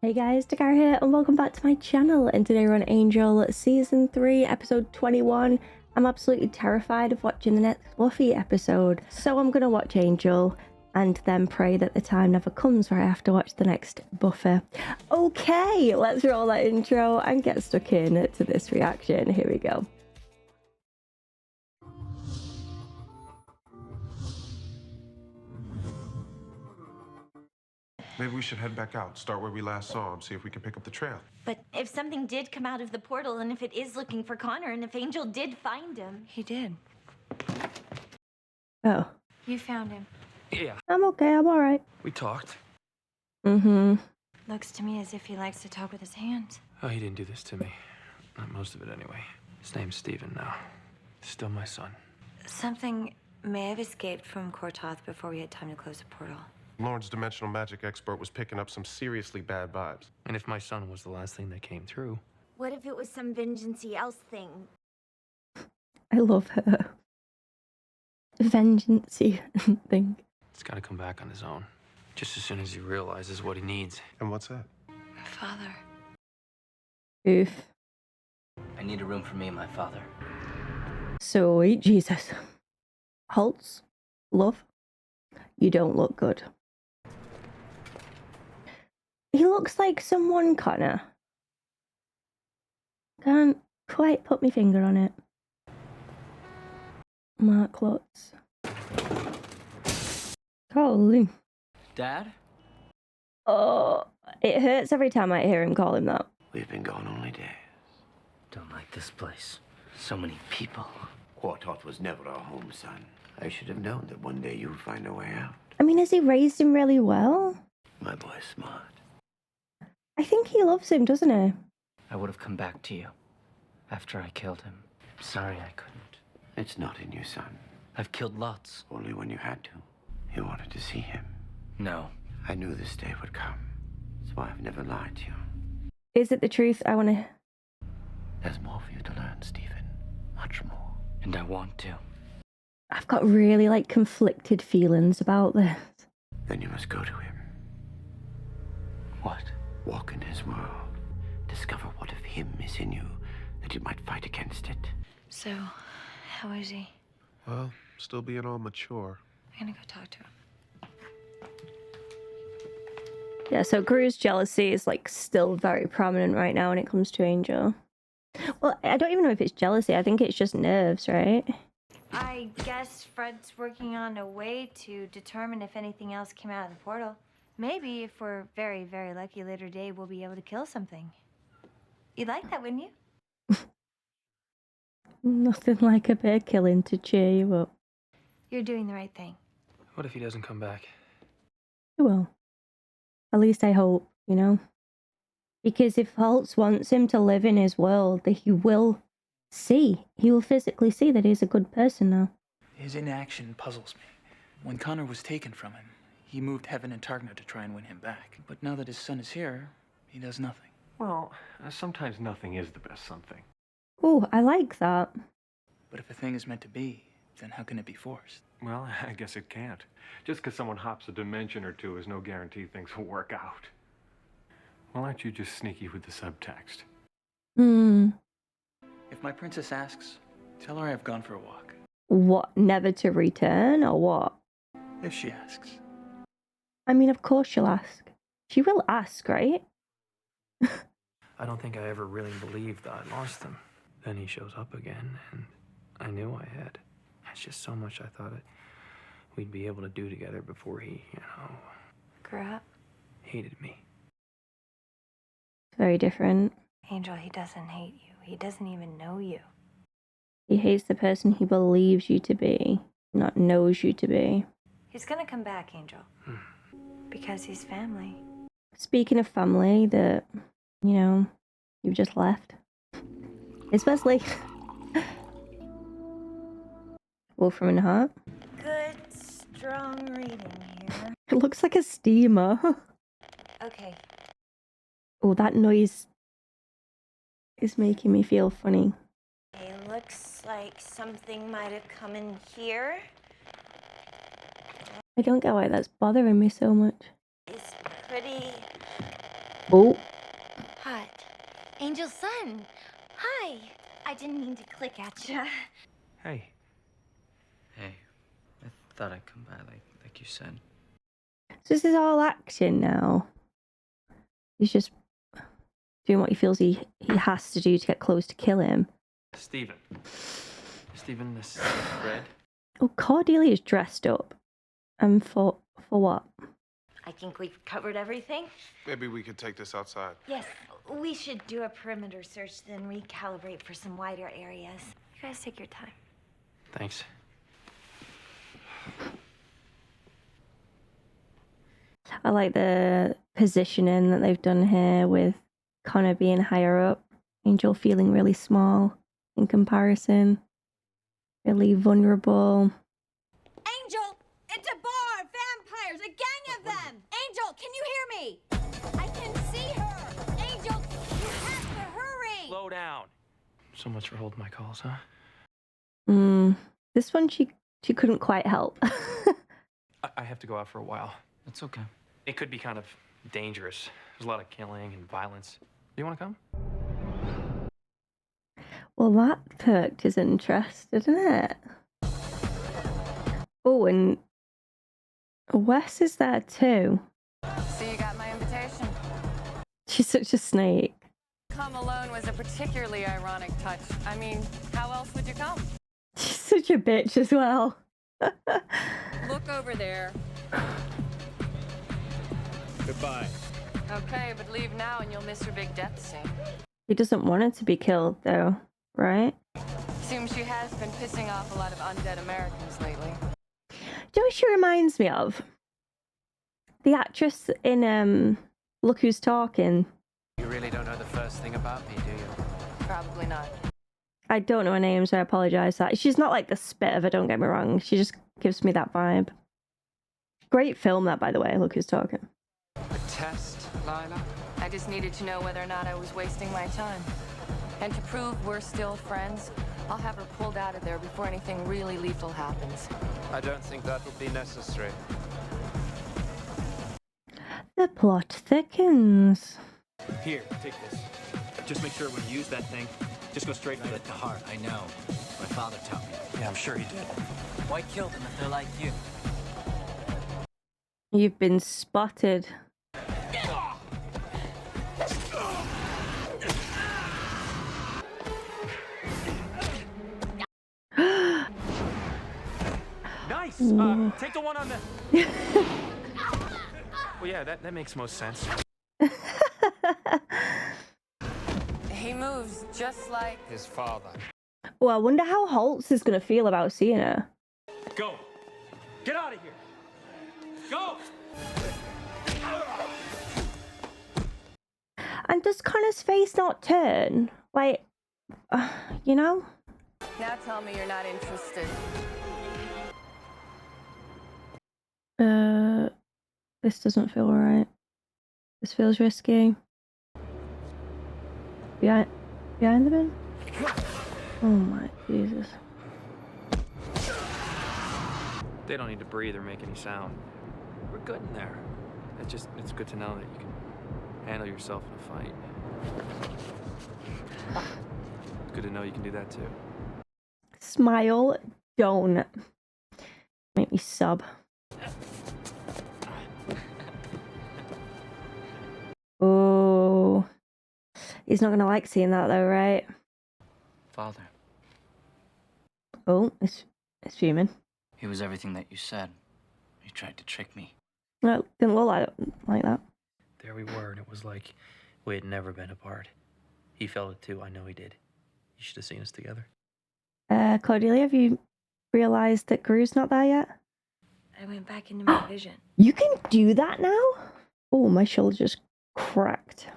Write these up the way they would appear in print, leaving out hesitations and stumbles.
Hey guys, Dakara here and welcome back to my channel, and today we're on Angel Season 3 episode 21. I'm absolutely terrified of watching the next Fluffy episode, so I'm gonna watch Angel and then pray that the time never comes where I have to watch the next buffer. Okay, let's roll that intro and get stuck in to this reaction. Here we go. Maybe we should head back out, start where we last saw him, see if we can pick up the trail. But if something did come out of the portal, and if it is looking for Connor, and if Angel did find him... He did. Oh. You found him. Yeah. I'm okay, I'm alright. We talked. Looks to me as if he likes to talk with his hands. Oh, he didn't do this to me. Not most of it, anyway. His name's Steven now. Still my son. Something may have escaped from Kortoth before we had time to close the portal. Lauren's dimensional magic expert was picking up some seriously bad vibes. And if my son was the last thing that came through... What if it was some vengeance-y else thing? I love her. Vengeance-y thing. He's gotta come back on his own. Just as soon as he realizes what he needs. And what's that? Father. Oof. I need a room for me and my father. Sweet Jesus. Holtz, love, you don't look good. He looks like someone, Connor. Can't quite put my finger on it. Mark Lutz. Holy. Dad? Oh, it hurts every time I hear him call him that. We've been gone only days. Don't like this place. So many people. Kortoth was never our home, son. I should have known that one day you'd find a way out. I mean, has he raised him really well? My boy's smart. I think he loves him, doesn't he? I would have come back to you after I killed him. Sorry I couldn't. It's not in you, son. I've killed lots. Only when you had to. You wanted to see him. No. I knew this day would come. That's why I've never lied to you. Is it the truth? I want to... There's more for you to learn, Stephen. Much more. And I want to. I've got really, like, conflicted feelings about this. Then you must go to him. What? Walk in his world. Discover what of him is in you, that you might fight against it. So, how is he? Well, still being all mature. I'm gonna go talk to him. Yeah, so Gru's jealousy is, like, still very prominent right now when it comes to Angel. Well, I don't even know if it's jealousy. I think it's just nerves, right? I guess Fred's working on a way to determine if anything else came out of the portal. Maybe if we're very, very lucky later day, we'll be able to kill something. You'd like that, wouldn't you? Nothing like a bit of killing to cheer you up. You're doing the right thing. What if he doesn't come back? You will. At least I hope, you know? Because if Holtz wants him to live in his world, that he will see. He will physically see that he's a good person now. His inaction puzzles me. When Connor was taken from him, he moved Heaven and Targna to try and win him back. But now that his son is here, he does nothing. Well, sometimes nothing is the best something. Oh, I like that. But if a thing is meant to be, then how can it be forced? Well, I guess it can't. Just because someone hops a dimension or two is no guarantee things will work out. Well, aren't you just sneaky with the subtext? If my princess asks, tell her I've gone for a walk. What, never to return, or what? If she asks. I mean, of course she'll ask. She will ask, right? I don't think I ever really believed that I lost him. Then he shows up again, and I knew I had. That's just so much I thought we'd be able to do together before he, Grew up. hated me. Very different. Angel, he doesn't hate you. He doesn't even know you. He hates the person he believes you to be, not knows you to be. He's gonna come back, Angel. Because he's family. Speaking of family that, you know, you've just left. Especially Wolfram and Hart. Good, strong reading here. It looks like a steamer. Okay. Oh, that noise is making me feel funny. It looks like something might have come in here. I don't get why that's bothering me so much. It's pretty Oh. Hot. Angel's son. Hi. I didn't mean to click at you. Hey. Hey, I thought I'd come by like you said. So this is all action now. He's just doing what he feels he has to do to get close to kill him. Steven, this red. Oh, Cordelia's dressed up. And for what? I think we've covered everything. Maybe we could take this outside. Yes, we should do a perimeter search, then recalibrate for some wider areas. You guys take your time. Thanks. I like the positioning that they've done here with Connor being higher up, Angel feeling really small in comparison, really vulnerable. Angel, it's a bar, vampires, a gang of them. Angel, can you hear me? I can see her. Angel, you have to hurry. Slow down. So much for holding my calls, huh? This one she couldn't quite help. I have to go out for a while. It's okay. It could be kind of dangerous. There's a lot of killing and violence. Do you want to come? Well, that perked his interest, didn't it? Oh, and Wes is there too. So you got my invitation. She's such a snake. Come alone was a particularly ironic touch. I mean, how else would you come? She's such a bitch as well. Look over there. Goodbye. Okay, but leave now and you'll miss your big death scene. He doesn't want her to be killed, though, right? Seems she has been pissing off a lot of undead Americans lately. Do you know what she reminds me of? The actress in Look Who's Talking. You really don't know the first thing about me, do you? Probably not. I don't know her name, so I apologise. That she's not like the spit of her, don't get me wrong. She just gives me that vibe. Great film, that, by the way. Look Who's Talking. A test, Lila? I just needed to know whether or not I was wasting my time. And to prove we're still friends, I'll have her pulled out of there before anything really lethal happens. I don't think that will be necessary. The plot thickens. Here, take this. Just make sure when you use that thing, just go straight for Right at the heart, I know. My father taught me. Yeah, I'm sure he did. Why kill them if they're like you? You've been spotted. Nice! Take the one on the... Well, yeah, that makes most sense. He moves just like His father. Well, I wonder how Holtz is going to feel about seeing her. Go! Get out of here! Go! And does Connor's face not turn? Like, you know? Now tell me you're not interested. This doesn't feel right. This feels risky. Behind the bin? Oh my Jesus. They don't need to breathe or make any sound. We're good in there. It's good to know that you can handle yourself in a fight. It's good to know you can do that too. Smile, don't. Make me sob. Oh. He's not gonna like seeing that though, right? Father. Oh, it's fuming. He was everything that you said. He tried to trick me. No, didn't look like that. There we were, and it was like we had never been apart. He felt it too. I know he did. You should have seen us together. Cordelia, have you realised that Gru's not there yet? I went back into my vision. You can do that now? Oh, my shoulder just cracked.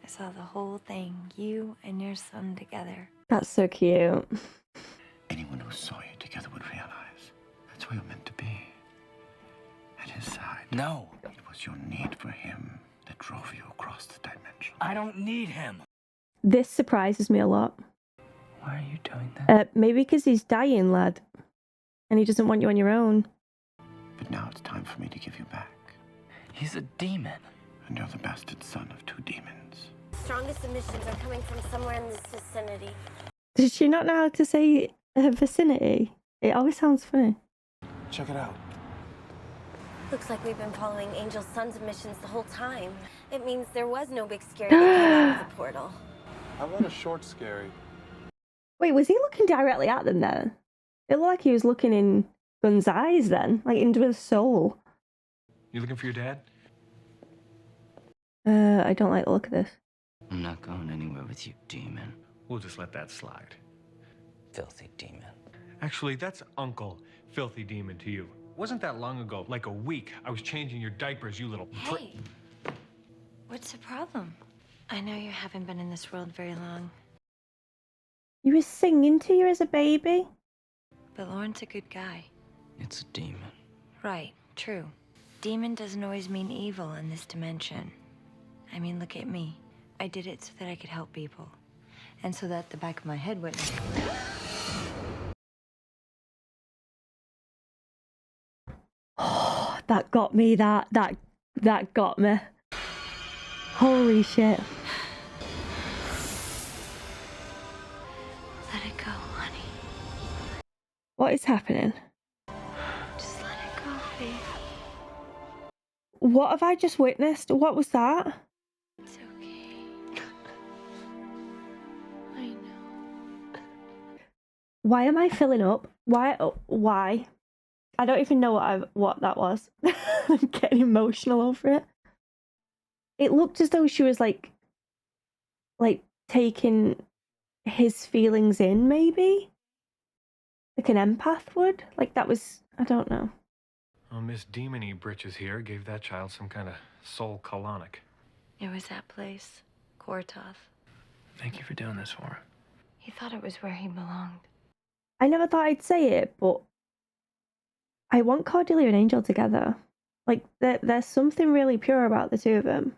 I saw the whole thing, you and your son together. That's so cute. Anyone who saw you together would realize that's where you're meant to be. At his side. No. It was your need for him that drove you across the dimension. I don't need him. This surprises me a lot. Why are you doing that? Maybe because he's dying, lad. And he doesn't want you on your own. But now it's time for me to give you back. He's a demon. And you're the bastard son of two demons. strongest emissions are coming from somewhere in this vicinity. Does she not know how to say her vicinity? It always sounds funny. Check it out. Looks like we've been following Angel's son's emissions the whole time. It means there was no big scary that came out of the portal. How about a short scary? Wait, was he looking directly at them then? It looked like he was looking in Gun's eyes then, like into his soul. You looking for your dad? I don't like the look of this. I'm not going anywhere with you, demon. We'll just let that slide. Filthy demon. Actually, that's Uncle Filthy Demon to you. Wasn't that long ago, like a week, I was changing your diapers, you little Hey, what's the problem? I know you haven't been in this world very long, He was singing to you as a baby? but Lauren's a good guy. It's a demon. Right, true. Demon doesn't always mean evil in this dimension. I mean, look at me. I did it so that I could help people. And so that the back of my head wouldn't. Oh, that got me, that got me. Holy shit. Let it go, honey. What is happening? Just let it go, babe. What have I just witnessed? What was that? It's okay. I know. Why am I filling up? Why? Why? I don't even know what that was. I'm getting emotional over it. It looked as though she was like taking his feelings in, maybe? Like an empath would? Like that was, I don't know. Well, Miss Demony Britches here gave that child some kind of soul colonic. It was that place, Kortoth. Thank you for doing this for her. He thought it was where he belonged. I never thought I'd say it, but I want Cordelia and Angel together. Like, there's something really pure about the two of them.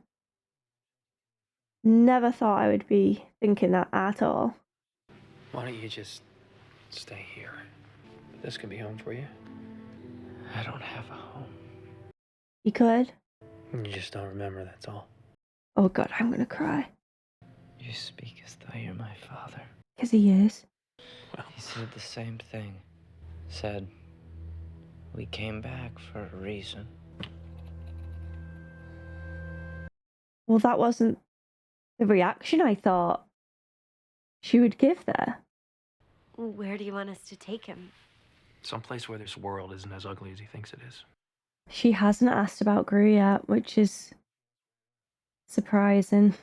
Never thought I would be thinking that at all. Why don't you just stay here? This could be home for you. I don't have a home. You could? You just don't remember, that's all. Oh god, I'm gonna cry. You speak as though you're my father. Because he is. Well, He said the same thing. Said, we came back for a reason. Well, that wasn't the reaction I thought she would give there. Where do you want us to take him? someplace where this world isn't as ugly as he thinks it is. She hasn't asked about Gru yet, which is surprising.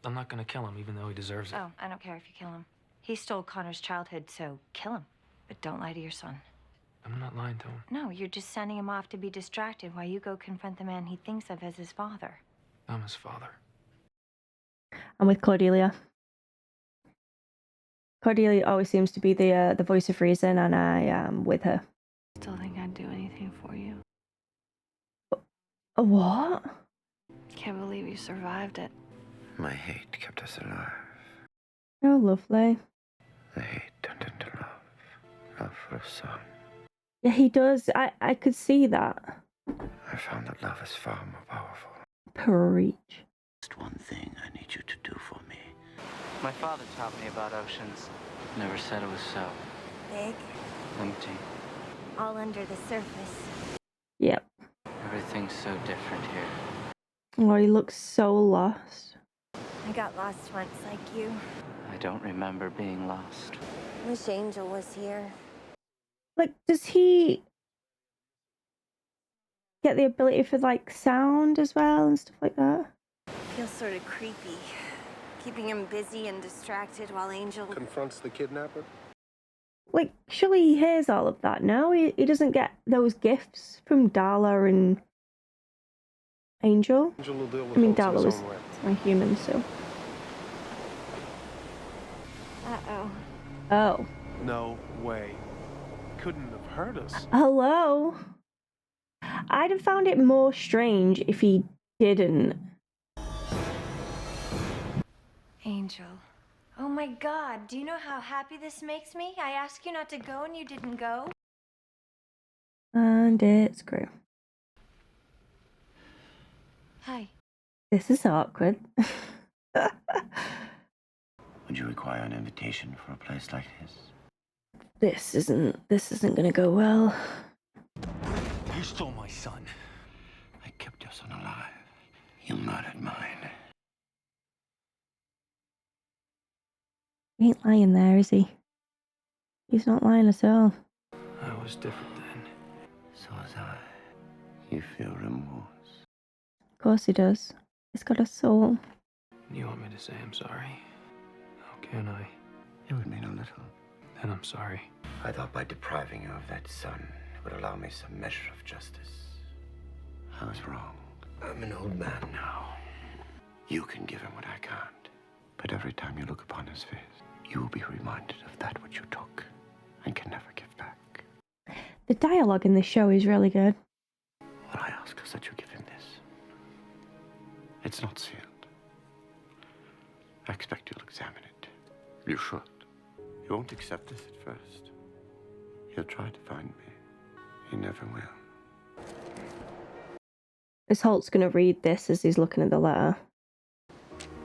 I'm not gonna kill him, even though he deserves it. Oh, I don't care if you kill him. He stole Connor's childhood, so kill him. But don't lie to your son. I'm not lying to him. No, you're just sending him off to be distracted while you go confront the man he thinks of as his father. I'm his father. I'm with Cordelia. Cordelia always seems to be the voice of reason, and I am with her. Still think I'd do anything for you. A what? Can't believe you survived it. My hate kept us alive. Oh, lovely. The hate turned into love. Love for a son. Yeah, he does. I could see that. I found that love is far more powerful. Preach. Just one thing I need you to do for me. My father taught me about oceans. Never said it was so. Big, Empty. all under the surface. Yep. Everything's so different here. Oh, he looks so lost. I got lost once, like you. I don't remember being lost. Wish Angel was here. Like, does he get the ability for, like, sound as well and stuff like that? Feels sort of creepy. Keeping him busy and distracted while Angel... Confronts the kidnapper? Like, surely he hears all of that, no? He doesn't get those gifts from Darla and Angel? Angel will deal with I mean, folks in Darla his was own way. my human, so... Uh-oh. Oh. No way. Couldn't have hurt us. Hello? I'd have found it more strange if he didn't. Angel. Oh my God, do you know how happy this makes me? I asked you not to go and you didn't go. And it's Gru. Hi. This is awkward. Would you require an invitation for a place like this? This isn't gonna go well. You stole my son. I kept your son alive. You murdered mine. He ain't lying there, is he? He's not lying at all. I was different then. So was I. You feel remorse. Of course he does. He's got a soul. You want me to say I'm sorry? How can I? It would mean a little. Then I'm sorry. I thought by depriving you of that son would allow me some measure of justice. I was wrong. I'm an old man now. You can give him what I can't. But every time you look upon his face, you will be reminded of that which you took and can never give back. The dialogue in this show is really good. Well, I ask us that you give him this. It's not sealed. I expect you'll examine it. You should. You won't accept this at first. He'll try to find me. He never will. Is Holt's gonna read this as he's looking at the letter?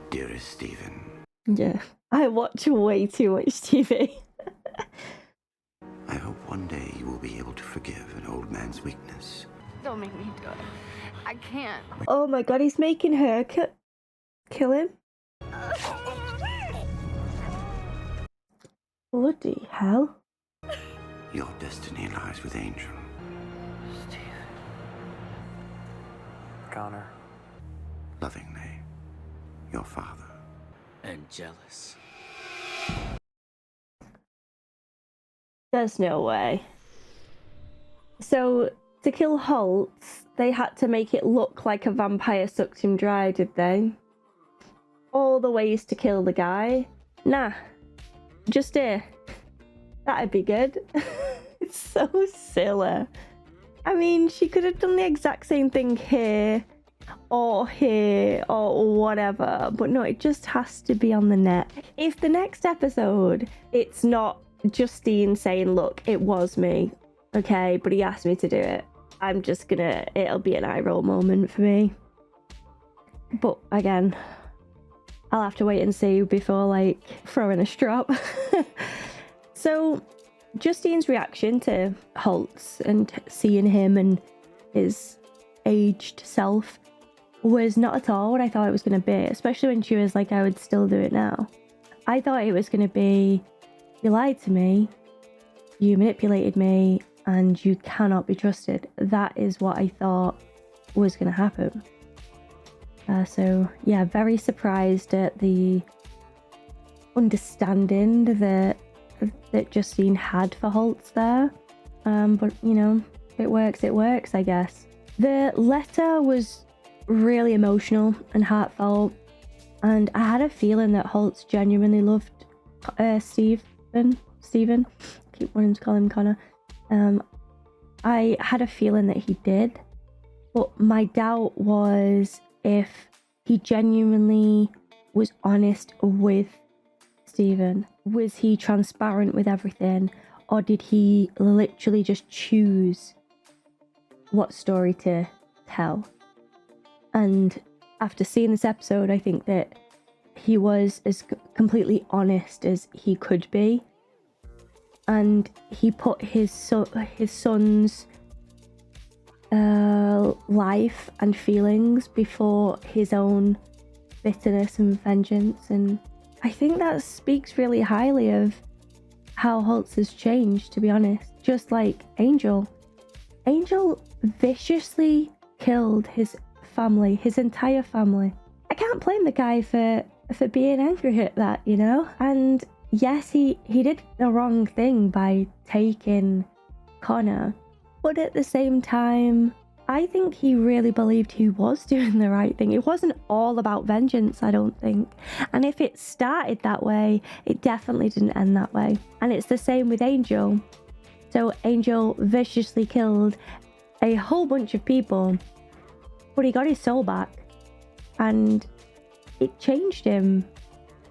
Dearest Stephen. Yeah. I watch way too much TV. I hope one day you will be able to forgive an old man's weakness. Don't make me do it. I can't. Oh my god, he's making her kill him? Bloody hell. Your destiny lies with Angel. Connor. Lovingly, your father. And jealous. There's no way. So, to kill Holtz, they had to make it look like a vampire sucked him dry, did they? All the ways to kill the guy? Nah. Just here. That'd be good. It's so silly. I mean, she could have done the exact same thing here or whatever, but no, it just has to be on the neck. If the next episode, it's not Justine saying, look, it was me, okay, but he asked me to do it, I'm just gonna, it'll be an eye roll moment for me. But again, I'll have to wait and see before, like, throwing a strop. So, Justine's reaction to Holtz and seeing him and his aged self was not at all what I thought it was going to be, especially when she was like, I would still do it now. I thought it was going to be, you lied to me, you manipulated me, and you cannot be trusted. That is what I thought was going to happen. So, yeah, very surprised at the understanding that Justine had for Holtz there. But, you know, it works, I guess. The letter was really emotional and heartfelt, and I had a feeling that Holtz genuinely loved Stephen. I keep wanting to call him Connor. I had a feeling that he did, but my doubt was if he genuinely was honest with Stephen. Was he transparent with everything, or did he literally just choose what story to tell? And after seeing this episode, I think that he was as completely honest as he could be, and he put his son's life and feelings before his own bitterness and vengeance, and I think that speaks really highly of how Holtz has changed, to be honest. Just like Angel. Angel viciously killed his family, his entire family. I can't blame the guy for being angry at that, you know? And yes, he did the wrong thing by taking Connor, but at the same time, I think he really believed he was doing the right thing. It wasn't all about vengeance, I don't think. And if it started that way, it definitely didn't end that way. And it's the same with Angel. So Angel viciously killed a whole bunch of people, but he got his soul back. And it changed him.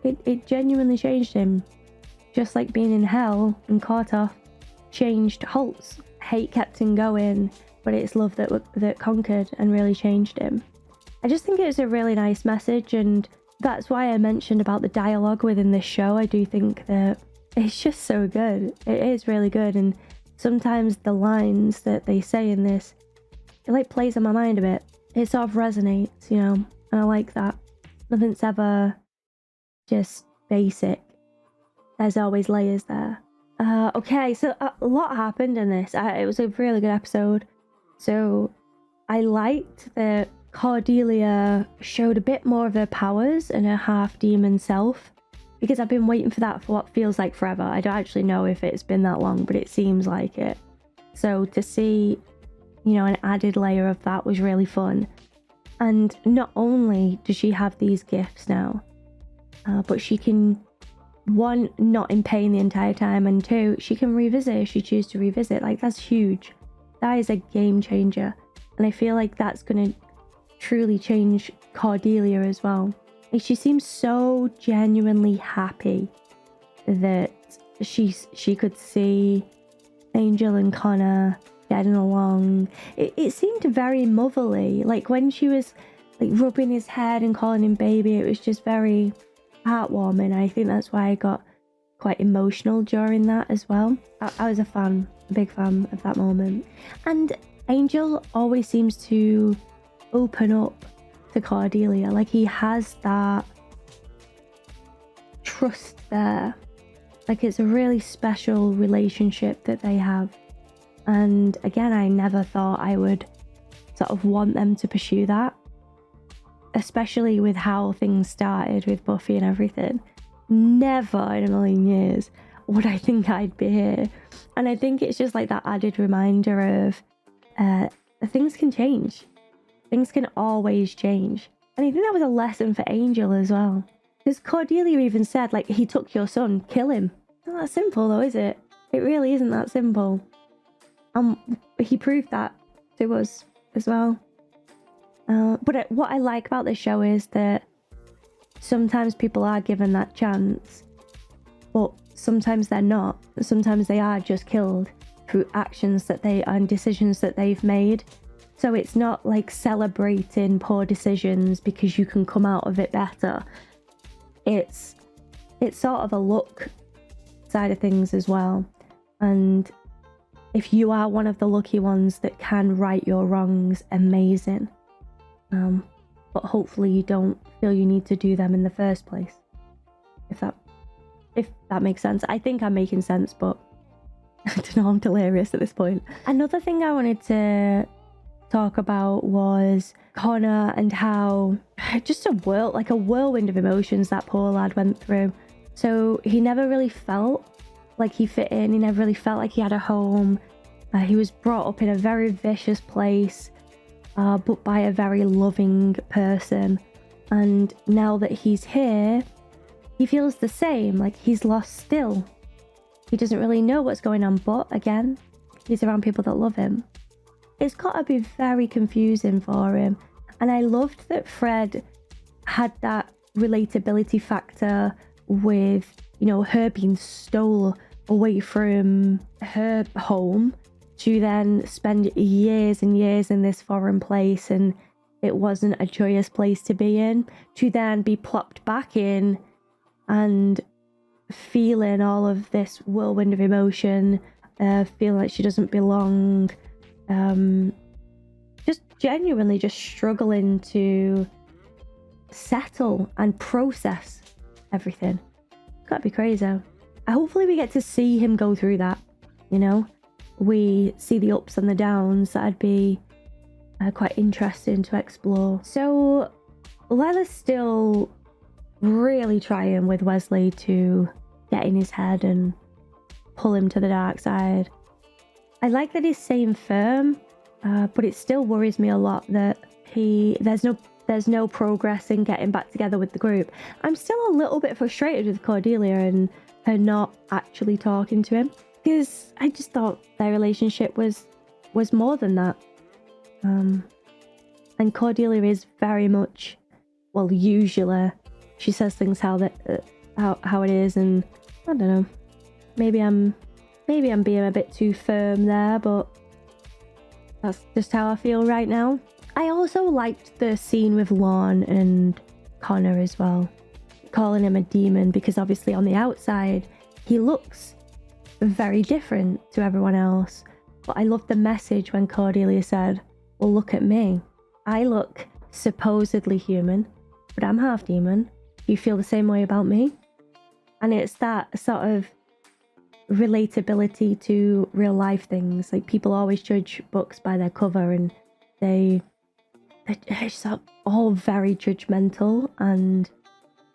It genuinely changed him. Just like being in hell and caught off changed Holtz. Hate kept him going, but it's love that conquered and really changed him. I just think it was a really nice message, and that's why I mentioned about the dialogue within this show. I do think that it's just so good. It is really good, and sometimes the lines that they say in this, it like plays on my mind a bit. It sort of resonates, you know, and I like that. Nothing's ever just basic. There's always layers there. Okay, so a lot happened in this. It was a really good episode. So I liked that Cordelia showed a bit more of her powers and her half-demon self, because I've been waiting for that for what feels like forever. I don't actually know if it's been that long, but it seems like it. So to see, you know, an added layer of that was really fun. And not only does she have these gifts now, but she can, one, not in pain the entire time, and two, she can revisit if she chooses to revisit. Like, that's huge. That is a game changer. And I feel like that's going to truly change Cordelia as well. Like, she seems so genuinely happy that she could see Angel and Connor getting along. It seemed very motherly. Like, when she was like rubbing his head and calling him baby, it was just very heartwarming. I think that's why I got quite emotional during that as well. I was a big fan of that moment. And Angel always seems to open up to Cordelia. Like, he has that trust there. Like, it's a really special relationship that they have. And again, I never thought I would sort of want them to pursue that, especially with how things started with Buffy and everything. Never in a million years would I think I'd be here. And I think it's just like that added reminder of things can change. Things can always change. And I think that was a lesson for Angel as well. Because Cordelia even said, like, he took your son, kill him. It's not that simple though, is it? It really isn't that simple. He proved that to us as well. But what I like about this show is that sometimes people are given that chance, but sometimes they're not. Sometimes they are just killed through actions that and decisions that they've made. So it's not like celebrating poor decisions because you can come out of it better. It's sort of a luck side of things as well. And if you are one of the lucky ones that can right your wrongs, amazing. But hopefully you don't feel you need to do them in the first place. If that makes sense. I think I'm making sense, but I don't know, I'm delirious at this point. Another thing I wanted to talk about was Connor and how just a whirlwind of emotions that poor lad went through. So he never really felt like he fit in. He never really felt like he had a home. He was brought up in a very vicious place, but by a very loving person. And now that he's here, he feels the same, like he's lost still. He doesn't really know what's going on, but again, he's around people that love him. It's got to be very confusing for him. And I loved that Fred had that relatability factor with, you know, her being stole away from her home to then spend years and years in this foreign place, and it wasn't a joyous place to be in, to then be plopped back in and feeling all of this whirlwind of emotion, feeling like she doesn't belong, just genuinely just struggling to settle and process everything. It's gotta be crazy. Hopefully we get to see him go through that, you know? We see the ups and the downs. That'd be quite interesting to explore. So Lila's still really trying with Wesley to get in his head and pull him to the dark side. I like that he's staying firm, but it still worries me a lot that there's no progress in getting back together with the group. I'm still a little bit frustrated with Cordelia and her not actually talking to him, because I just thought their relationship was more than that. And Cordelia is very much, well, usually she says things how it is, and I don't know. Maybe I'm being a bit too firm there, but that's just how I feel right now. I also liked the scene with Lorne and Connor as well, calling him a demon, because obviously on the outside he looks very different to everyone else. But I loved the message when Cordelia said, well, look at me. I look supposedly human, but I'm half demon. Do you feel the same way about me? And it's that sort of relatability to real life things. Like, people always judge books by their cover, and they're just all very judgmental, and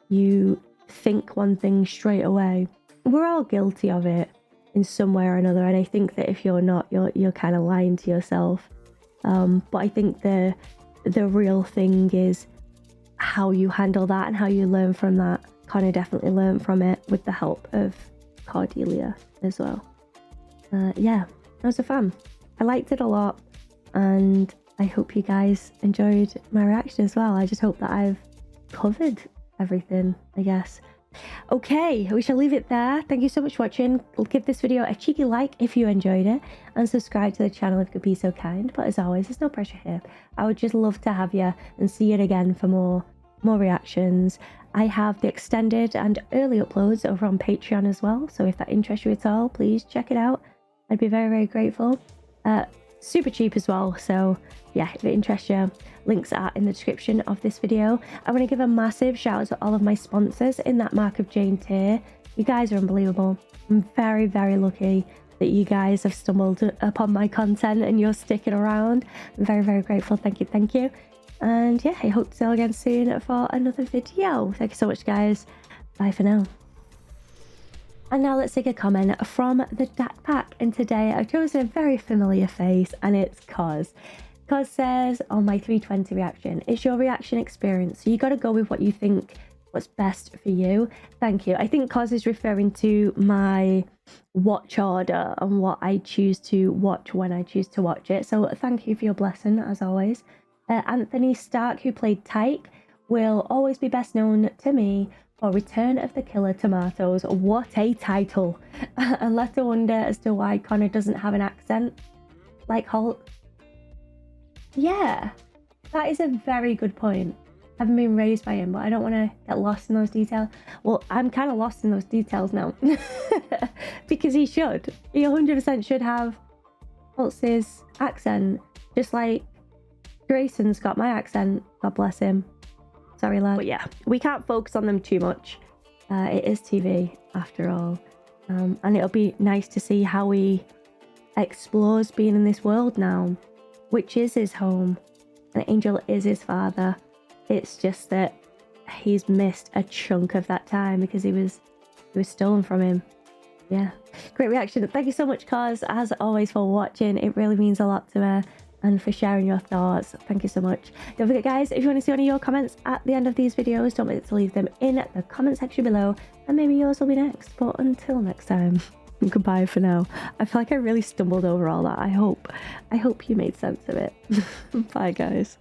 you think one thing straight away. We're all guilty of it in some way or another, and I think that if you're not, you're kind of lying to yourself. But I think the real thing is how you handle that and how you learn from that. Connor definitely learned from it with the help of Cordelia as well. Yeah, I was a fan. I liked it a lot, and I hope you guys enjoyed my reaction as well. I just hope that I've covered everything, I guess. Okay, we shall leave it there. Thank you so much for watching. Give this video a cheeky like if you enjoyed it, and subscribe to the channel if you could be so kind. But as always, there's no pressure here. I would just love to have you and see you again for more reactions. I have the extended and early uploads over on Patreon as well, so if that interests you at all, please check it out. I'd be very, very grateful. Super cheap as well, so yeah, if it interests you, links are in the description of this video. I want to give a massive shout out to all of my sponsors in that Mark of Jane tier. You guys are unbelievable. I'm very, very lucky that you guys have stumbled upon my content and you're sticking around. I'm very, very grateful. Thank you, thank you. And yeah, I hope to see you again soon for another video. Thank you so much, guys. Bye for now. And now let's take a comment from the DAC pack, and today I've chosen a very familiar face, and it's Cos. Cos says, on my 320 reaction, it's your reaction experience, so you got to go with what you think what's best for you. Thank you. I think Cos is referring to my watch order and what I choose to watch when I choose to watch it, so thank you for your blessing as always. Anthony Stark, who played Tyke, will always be best known to me for Return of the Killer Tomatoes. What a title. And left to wonder as to why Connor doesn't have an accent like Holt. Yeah, that is a very good point. I haven't been raised by him, but I don't want to get lost in those details. Well, I'm kind of lost in those details now. Because he should. He 100% should have Holtz's accent. Just like Grayson's got my accent. God bless him. Sorry, lad. But yeah, we can't focus on them too much. It is TV, after all. And it'll be nice to see how he explores being in this world now, which is his home. And Angel is his father. It's just that he's missed a chunk of that time because he was stolen from him. Yeah, great reaction. Thank you so much, Cos, as always, for watching. It really means a lot to me. And for sharing your thoughts. Thank you so much. Don't forget, guys, if you want to see one of your comments at the end of these videos, don't forget to leave them in the comment section below, and maybe yours will be next. But until next time, goodbye for now. I feel like I really stumbled over all that. I hope you made sense of it. Bye, guys.